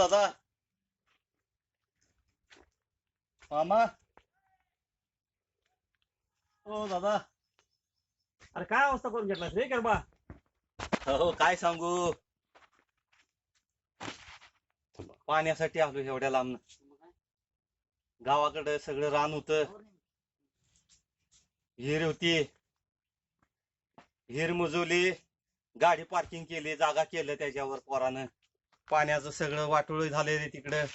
दादा मामा ओ दादा अरे काय अवस्था करून घेतलास रे गरबा? हो काय सांगू पाण्यासाठी आलो एवढ्या लांब गावाकडे सगळं रान होत हिर होती हिर मुजवली गाडी पार्किंग केली जागा केलं त्याच्यावर पोरानं पाण्याचं सगळं वाटोळ झालंय रे तिकडं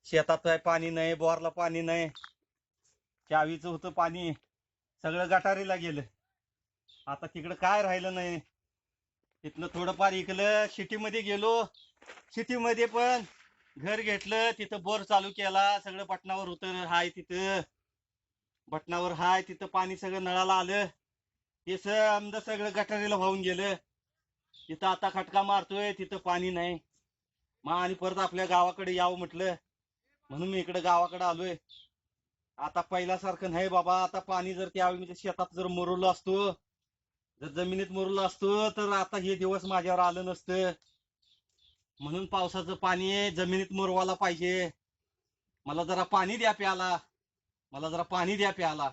शेतात काय पाणी नाही बोरला पाणी नाही चावीचं होतं पाणी सगळं गटारीला गेलं आता तिकडं काय राहिलं नाही तिथनं थोडंफार इकलं सिटीमध्ये गेलो सिटीमध्ये पण घर घेतलं तिथं बोर चालू केला सगळं बटनावर होतं हाय तिथं बटनावर हाय तिथं पाणी सगळं नळाला आलं ते समजा सगळं गटारीला वाहून गेलं तिथं आता खटका मारतोय तिथं पाणी नाही मग आणि परत आपल्या गावाकडे यावं म्हटलं म्हणून मी इकडे गावाकडे आलोय आता पहिल्यासारखं नाही बाबा आता पाणी जर त्यावेळी मी शेतात जर मुरवलं असतो जर जमिनीत मुरलं असतो तर आता हे दिवस माझ्यावर आलं नसतं म्हणून पावसाचं पाणी जमिनीत मुरवायला पाहिजे मला जरा पाणी द्या प्याला मला जरा पाणी द्या प्याला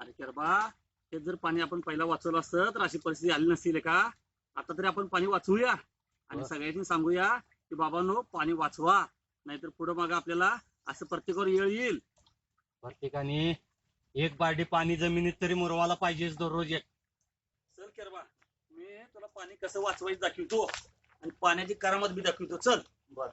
अरे गरबा ते जर पाणी आपण पहिला वाचवलं असतं तर अशी परिस्थिती आली नसती का? आता तरी आपण पाणी वाचवूया आणि सगळ्यांनी सांगूया की बाबांनो पाणी वाचवा नाहीतर पुढे मग आपल्याला असं प्रत्येकावर येळ येईल. प्रत्येकाने एक बारडी पाणी जमिनीत तरी मुरवायला पाहिजेच दररोज एक. चल गरबा मी तुला पाणी कसं वाचवायचं दाखवतो आणि पाण्याची करामत बी दाखवतो. चल बर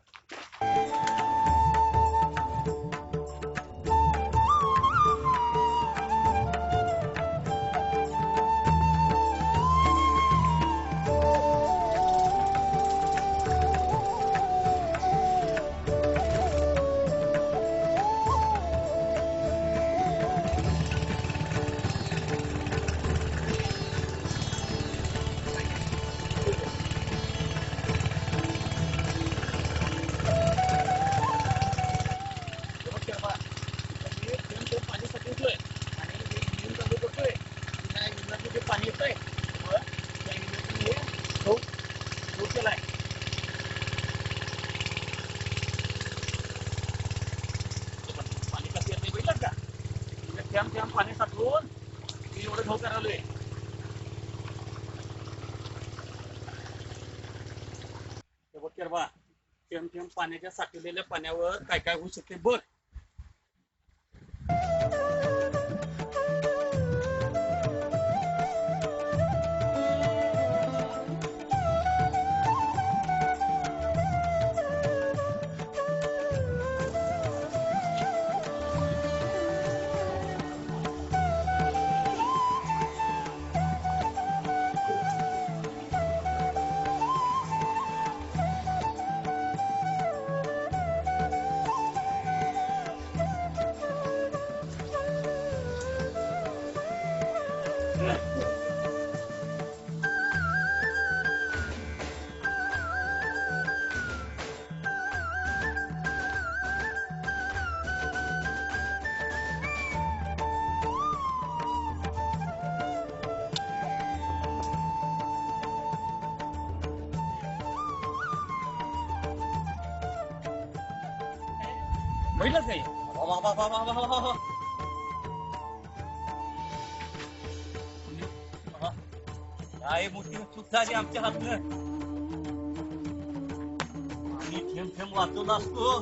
पाणी साठवतोय आणि इंजिन चालू करतोय त्या इंजिनातून जे पाणी येतंय त्या इंजिनातून हे केलाय. पाणी कसं येते बघितलं का? थेंब थेंब पाणी साठवून मी एवढं धो करायलोय. बघ केरबा थेंब थेंब पाण्याच्या साठवलेल्या पाण्यावर काय काय होऊ शकते बघ. बघितलंच काही काय मोठी चूक झाली आमच्या हातनं आणि थेंब थेंब वाचवला असतो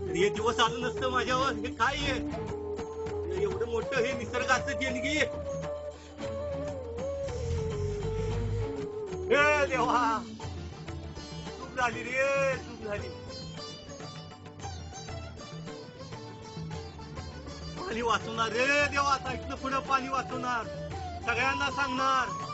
तर हे दिवस आलं नसतं माझ्यावर. हे काय आहे एवढं मोठं हे निसर्गाचं देणगी. हे देवा चूक झाली रे चूक झाली. पाणी वाचवणार रे देवा आता इथनं पुढं पाणी वाचवणार सगळ्यांना सांगणार